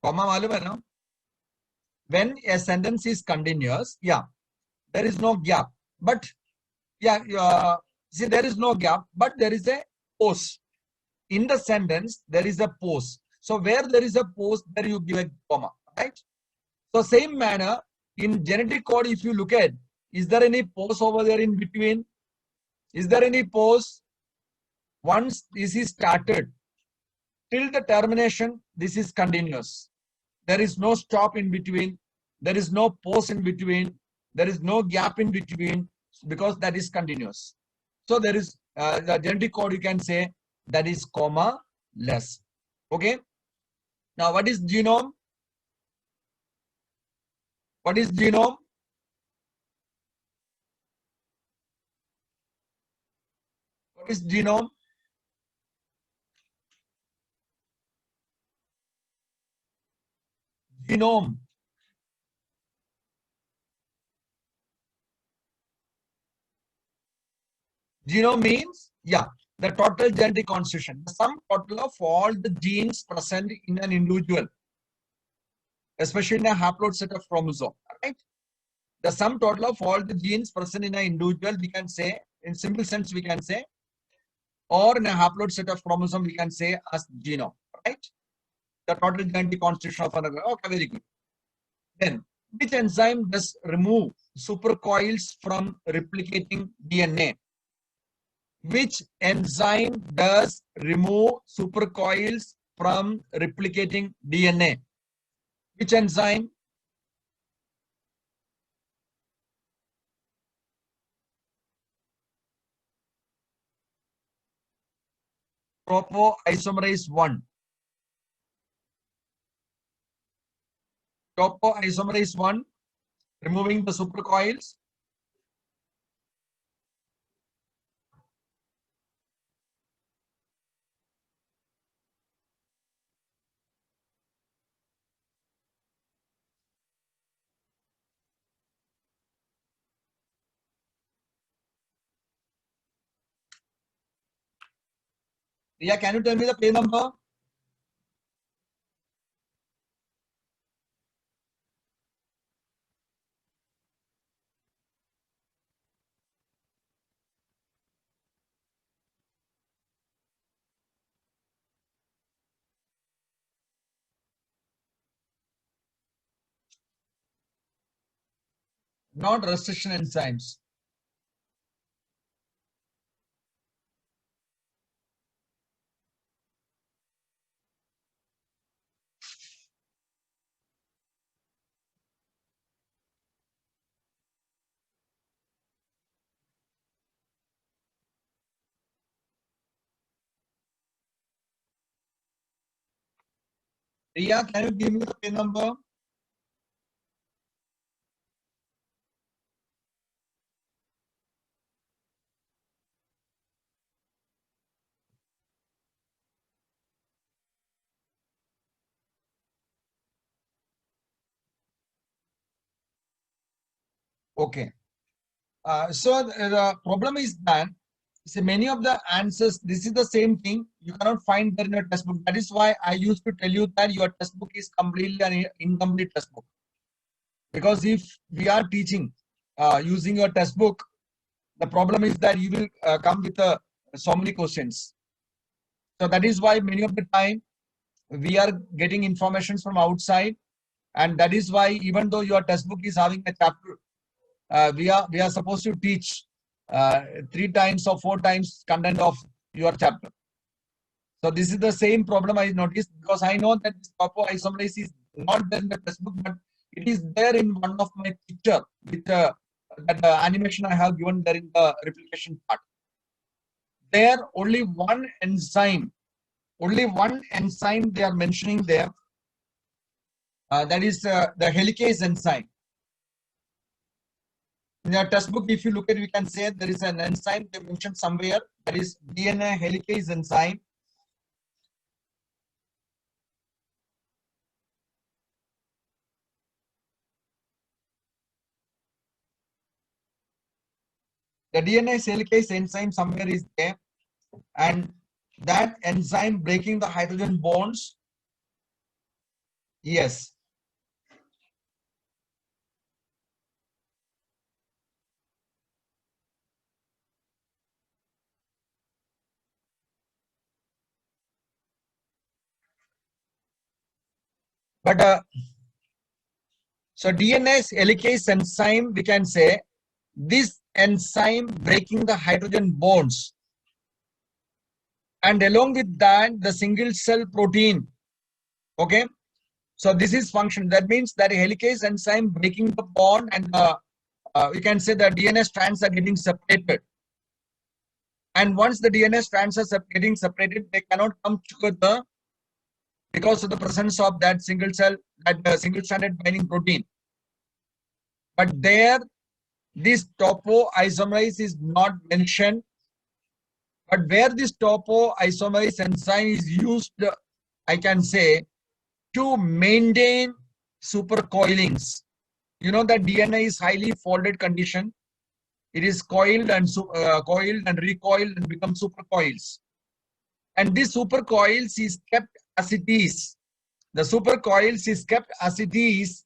Comma मालूम है ना? When a sentence is continuous, there is no gap. But see, there is no gap, but there is a pause. In the sentence, there is a pause. So where there is a pause, there you give a comma, right? So same manner, in genetic code, if you look at, is there any pause over there in between? Is there any pause? Once this is started, till the termination, this is continuous. There is no stop in between. There is no pause in between. There is no gap in between, because that is continuous. So there is the genetic code, you can say, that is comma less. Okay. Now what is genome? What is genome? What is genome? Genome. Genome means, the total genetic constitution, the sum total of all the genes present in an individual, especially in a haploid set of chromosome, right? The sum total of all the genes present in an individual, we can say, in simple sense, we can say, or in a haploid set of chromosome, we can say as genome, right? The total genetic constitution of another. Okay, very good. Then, which enzyme does remove supercoils from replicating DNA? Which enzyme does remove supercoils from replicating DNA? Which enzyme? Topoisomerase 1. topoisomerase 1, removing the supercoils. Riya, can you tell me the page number? Not restriction enzymes. Riya, can you give me the page number? Okay. So the problem is that see, many of the answers, this is the same thing. You cannot find there in your textbook. That is why I used to tell you that your textbook is completely an incomplete textbook. Because if we are teaching using your textbook, the problem is that you will come with so many questions. So that is why many of the time we are getting information from outside, and that is why even though your textbook is having a chapter, we are supposed to teach 3 times or 4 times content of your chapter. So this is the same problem I noticed, because I know that this topoisomerase is not there in the textbook, but it is there in one of my picture with that animation I have given there in the replication part. There only one enzyme they are mentioning there. That is the helicase enzyme. In your textbook, if you look at it, we can say there is an enzyme they mentioned somewhere, that is DNA helicase enzyme. The DNA helicase enzyme somewhere is there, and that enzyme breaking the hydrogen bonds. Yes. But so DNA helicase enzyme, we can say this enzyme breaking the hydrogen bonds, and along with that the single cell protein. Okay, so this is function. That means that helicase enzyme breaking the bond, and we can say the DNA strands are getting separated. And once the DNA strands are getting separated, they cannot come together because of the presence of that single cell, that single stranded binding protein. But there, this topoisomerase is not mentioned. But where this topoisomerase enzyme is used, I can say, to maintain supercoilings. You know that DNA is highly folded condition. It is coiled and coiled and recoiled and become supercoils. And this supercoils is kept as it is. The supercoils is kept as it is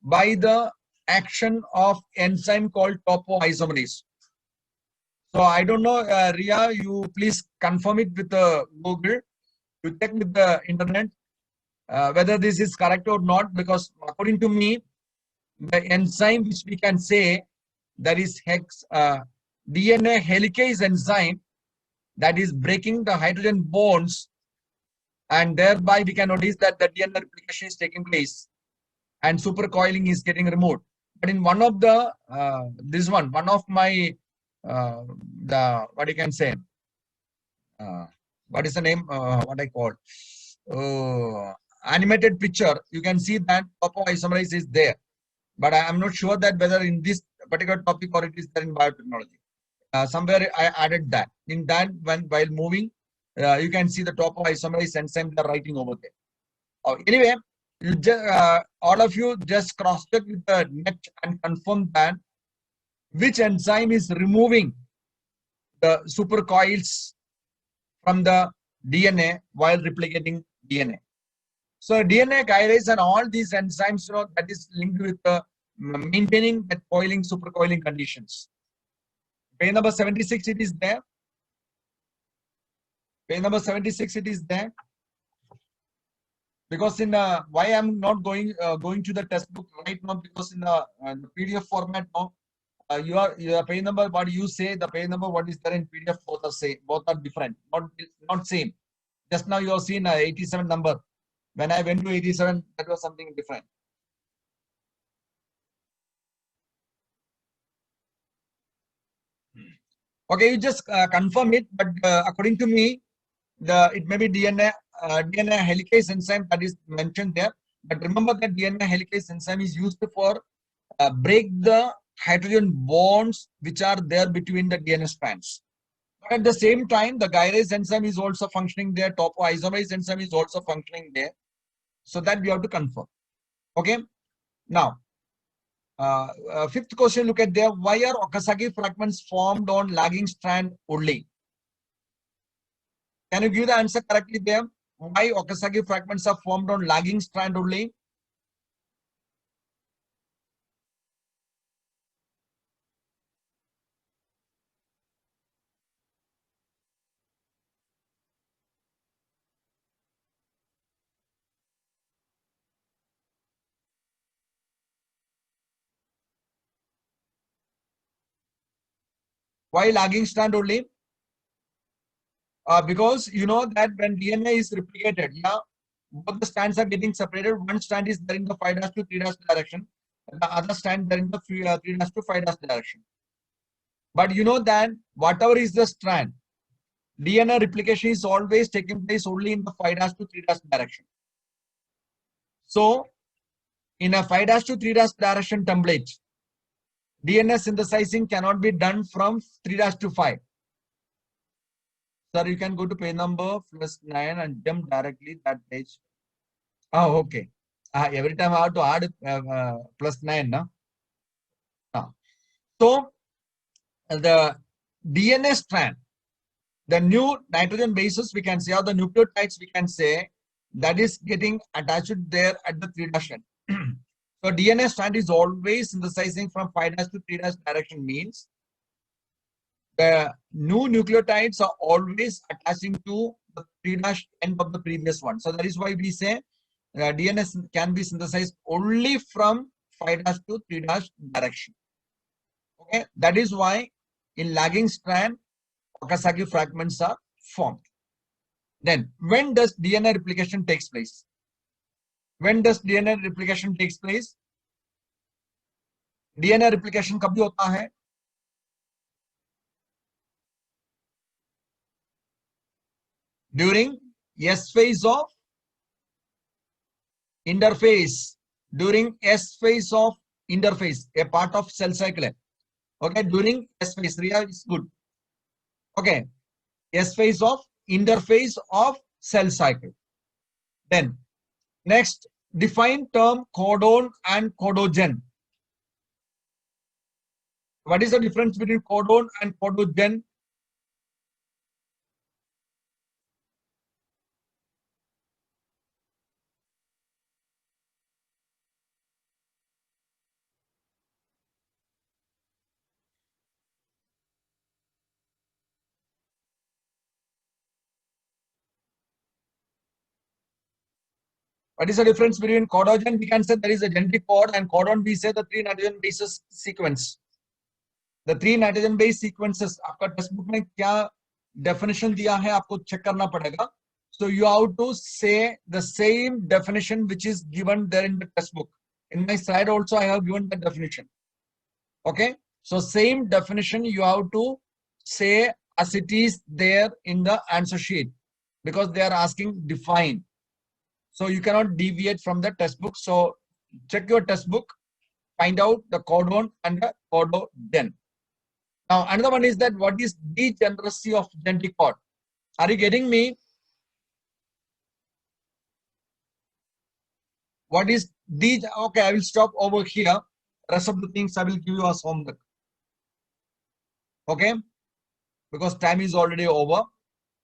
by the action of enzyme called topoisomerase. So I don't know, Ria, you please confirm it with Google. You check with the internet whether this is correct or not, because according to me, the enzyme which we can say that is DNA helicase enzyme, that is breaking the hydrogen bonds, and thereby we can notice that the DNA replication is taking place and supercoiling is getting removed. But in one of the one of my the what you can say, what is the name? What I call? Oh, animated picture, you can see that topoisomerase is there. But I am not sure that whether in this particular topic or it is there in biotechnology. Somewhere I added that. In that, while moving, you can see the topoisomerase enzyme they're writing over there. Anyway, all of you just cross-check with the net and confirm that which enzyme is removing the supercoils from the DNA while replicating DNA. So DNA gyrase and all these enzymes, that is linked with maintaining that coiling, supercoiling conditions. Page number 76, it is there. Page number 76, it is there. Because in why I'm not going to the textbook right now, because in the PDF format now, your page number what you say, the page number what is there in PDF, both are same, both are different, not same. Just now you have seen 87 number. When I went to 87, that was something different. Okay, you just confirm it, but according to me, it may be DNA helicase enzyme that is mentioned there. But remember that DNA helicase enzyme is used for break the hydrogen bonds which are there between the DNA strands. But at the same time, the gyrase enzyme is also functioning there. Topoisomerase enzyme is also functioning there. So that we have to confirm. Okay. Now, fifth question, look at there. Why are Okazaki fragments formed on lagging strand only? Can you give the answer correctly there? Why Okazaki fragments are formed on lagging strand only? Why lagging strand only? Because you know that when DNA is replicated, yeah, both the strands are getting separated. One strand is there in the 5' to 3' direction, and the other strand there in the 3' to 5' direction. But you know that whatever is the strand, DNA replication is always taking place only in the 5' to 3' direction. So, in a 5' to 3' direction template, DNA synthesizing cannot be done from 3' to 5. Sir, you can go to page number +9 and jump directly that page. Oh, okay. Every time I have to add +9, no? So, the DNA strand, the new nitrogen bases we can say, or the nucleotides we can say, that is getting attached there at the 3' end. So DNA strand is always synthesizing from 5' to 3' direction, means the new nucleotides are always attaching to the 3' end of the previous one. So that is why we say DNA can be synthesized only from 5' to 3' direction. Okay, that is why in lagging strand, Okazaki fragments are formed. Then, when does DNA replication takes place? When does DNA replication takes place? DNA replication कब होता है? During S phase of interphase. During S phase of interphase, a part of cell cycle. Okay, during S phase, Ria is good. Okay, S phase of interphase of cell cycle. Then, next, define term codon and codogen. What is the difference between codon and codogen? What is the difference between codogen? We can say there is a genetic code, and codon we say the 3 nitrogen bases sequence. The 3 nitrogen base sequences. आपका text book में क्या definition दिया है आपको check करना पड़ेगा. So you have to say the same definition which is given there in the textbook. In my slide also I have given the definition. Okay. So same definition you have to say as it is there in the answer sheet, because they are asking define. So you cannot deviate from the textbook. So check your textbook, find out the codon and the cododen. Now another one is that what is degeneracy of genetic code? Are you getting me? What is okay, I will stop over here. Rest of the things I will give you as homework. Okay, because time is already over.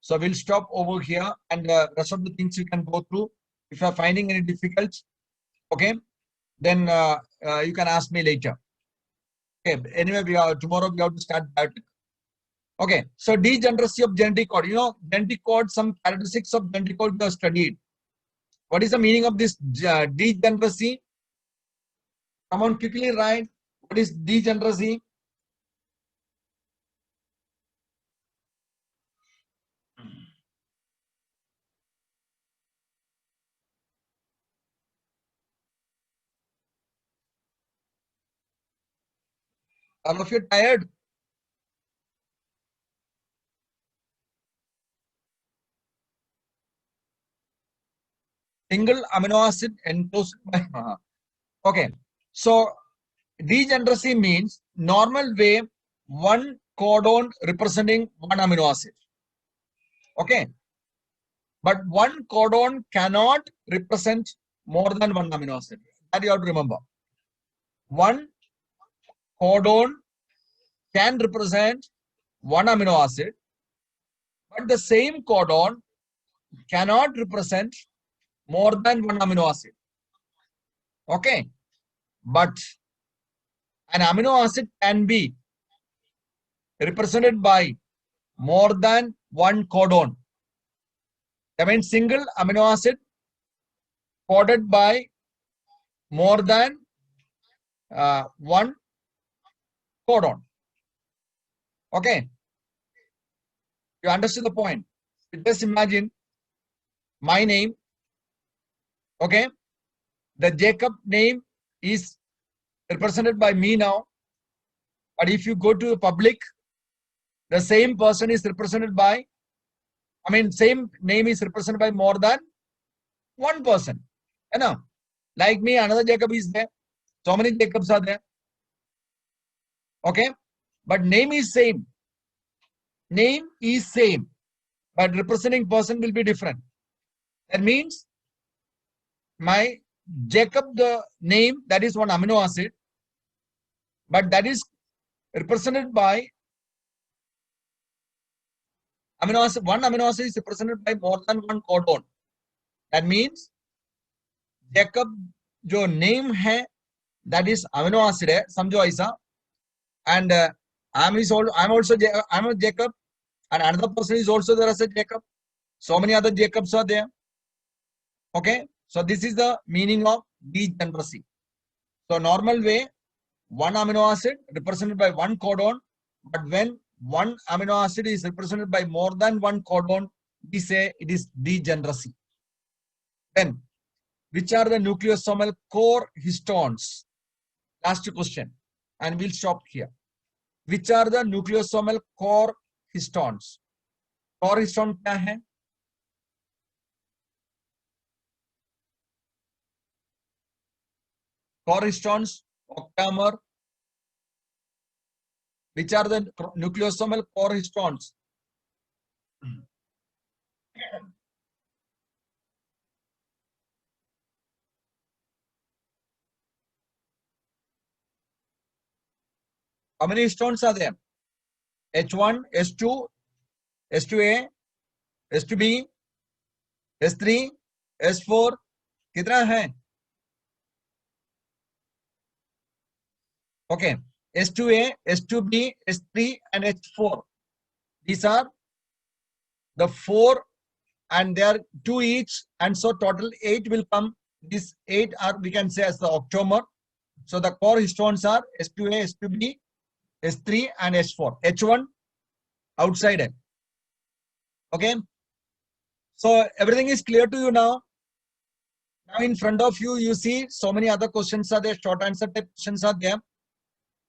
So we'll stop over here, and the rest of the things you can go through. If you are finding any difficult, okay, then you can ask me later. Okay, anyway, tomorrow we have to start biotic. Okay, so degeneracy of genetic code. You know, genetic code, some characteristics of genetic code we have studied. What is the meaning of this degeneracy? Come on, quickly write. What is degeneracy? All of you tired? Single amino acid enclosed by. Okay, so degeneracy means normal way one codon representing one amino acid. Okay, but one codon cannot represent more than one amino acid. That you have to remember. One codon can represent one amino acid, but the same codon cannot represent more than one amino acid. Okay, but an amino acid can be represented by more than one codon. That means single amino acid coded by more than one codon. Okay, you understood the point? Just imagine my name. Okay, the Jacob name is represented by me now, but if you go to the public, the same person is represented by, same name is represented by more than one person. You know, like me, another Jacob is there. So many Jacobs are there. Okay, but name is same. Name is same, but representing person will be different. That means my Jacob, the name, that is one amino acid, but that is represented by amino acid. One amino acid is represented by more than one codon. That means Jacob जो name है, that is amino acid है, समझो ऐसा. And I'm a Jacob, and another person is also there as a Jacob. So many other Jacobs are there. Okay, so this is the meaning of degeneracy. So normal way, one amino acid represented by one codon, but when one amino acid is represented by more than one codon, we say it is degeneracy. Then, which are the nucleosomal core histones? Last question, and we'll stop here. Which are the nucleosomal core histones? Core histone क्या है? Core histones, octamer. Which are the nucleosomal core histones? How many histones are there? H1, H2, H2A, H2B, H3, H4. कितना है? Okay, H2A, H2B, H3 and H4. These are the 4, and they are 2 each, and so total 8 will come. These 8 are, we can say, as the octamer. So the core histones are H2A, H2B, H3 and H4. H1 outside it. Okay, so everything is clear to you now. Now in front of you, you see so many other questions are there. Short answer type questions are there.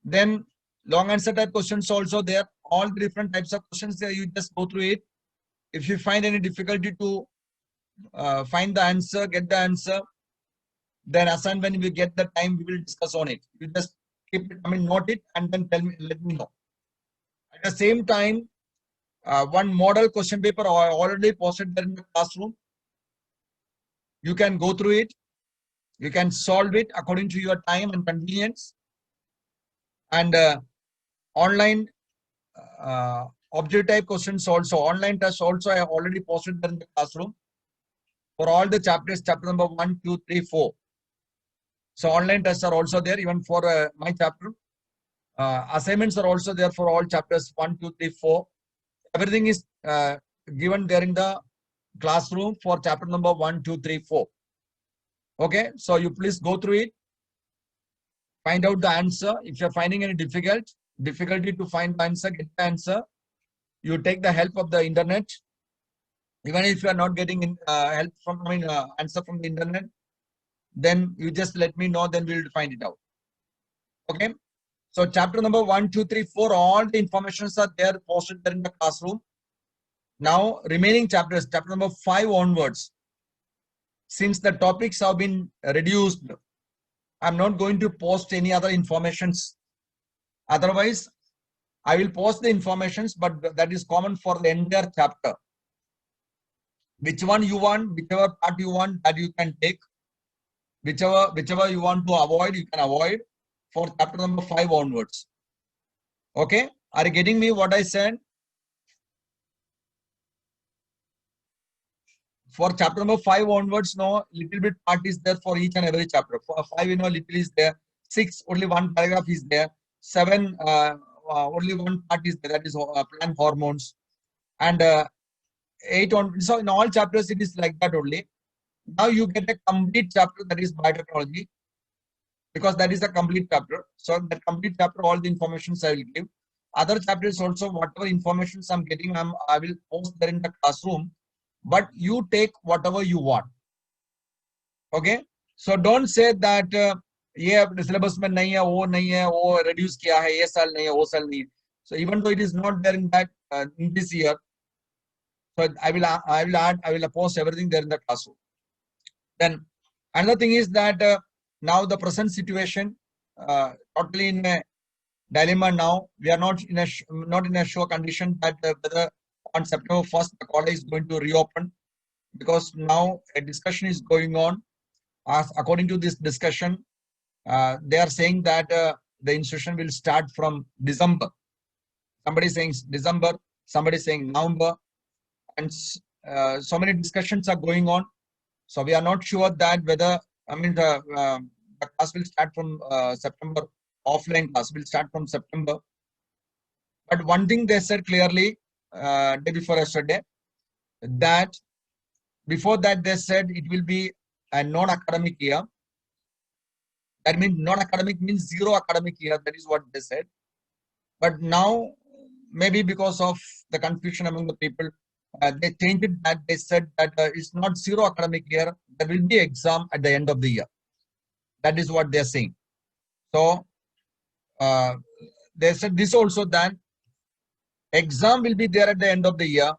Then long answer type questions also there. All the different types of questions there. You just go through it. If you find any difficulty to find the answer, get the answer. Then assign when we get the time, we will discuss on it. You just keep it, note it and then tell me, let me know. At the same time, one model question paper I already posted there in the classroom. You can go through it. You can solve it according to your time and convenience. And online objective type questions also, online tests also, I have already posted there in the classroom for all the chapters, chapter number 1, 2, 3, 4. So online tests are also there even for my chapter. Assignments are also there for all chapters 1, 2, 3, 4. Everything is given there in the classroom for chapter number 1, 2, 3, 4. Okay, so you please go through it, find out the answer. If you're finding any difficulty to find the answer, get the answer. You take the help of the internet. Even if you are not getting help from answer from the internet, then you just let me know, then we'll find it out. Okay, so chapter number 1, 2, 3, 4, all the informations are there posted there in the classroom. Now remaining chapters, chapter number 5 onwards, since the topics have been reduced, I'm not going to post any other informations. Otherwise, I will post the informations, but that is common for the entire chapter. Which one you want, whichever part you want, that you can take. Whichever you want to avoid, you can avoid for chapter number 5 onwards. Okay, are you getting me what I said? For chapter number 5 onwards, no, little bit part is there for each and every chapter. For 5, little is there. 6, only one paragraph is there. 7, only one part is there, that is plant hormones. And 8 on, so in all chapters it is like that only. Now you get a complete chapter, that is biotechnology, because that is a complete chapter. So that complete chapter, all the information I will give. Other chapters also, whatever information I'm getting, I will post there in the classroom. But you take whatever you want. Okay, so don't say that ये syllabus में नहीं है वो reduce किया है ये साल नहीं है वो साल नहीं. So even though it is not there in that in this year, so I will post everything there in the classroom. Then another thing is that now the present situation totally in a dilemma. Now we are not in a sure condition that whether on September 1st the college is going to reopen, because now a discussion is going on. According to this discussion, they are saying that the institution will start from December. Somebody saying December, somebody saying November, and so many discussions are going on. So we are not sure that whether the class will start from September. Offline class will start from September. But one thing they said clearly day before yesterday, that before that they said it will be a non-academic year. That means non-academic means 0 academic year. That is what they said. But now, maybe because of the confusion among the people, they changed it. That they said that it's not 0 academic year. There will be exam at the end of the year. That is what they are saying. So they said this also, that exam will be there at the end of the year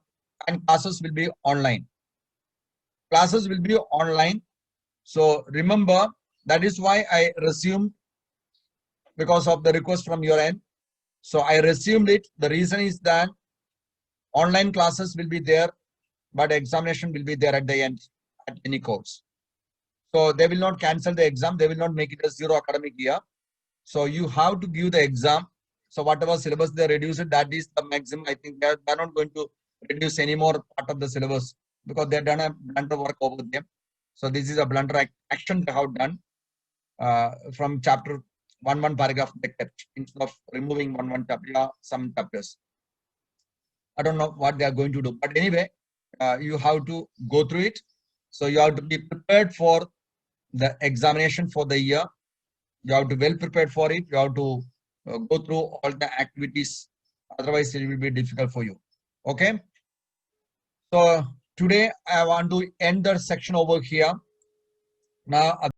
and classes will be online. Classes will be online. So remember, that is why I resumed, because of the request from your end. So I resumed it. The reason is that online classes will be there, but examination will be there at the end at any course. So they will not cancel the exam. They will not make it a 0 academic year. So you have to give the exam. So whatever syllabus they reduce it, that is the maximum. I think they're not going to reduce any more part of the syllabus, because they've done a blunder work over them. So this is a blunder action they have done from chapter 1 paragraph they kept, instead of removing 1 chapter, some chapters. I don't know what they are going to do, but anyway, you have to go through it. So you have to be prepared for the examination for the year. You have to well prepared for it. You have to go through all the activities. Otherwise, it will be difficult for you. Okay. So today I want to end the section over here. Now.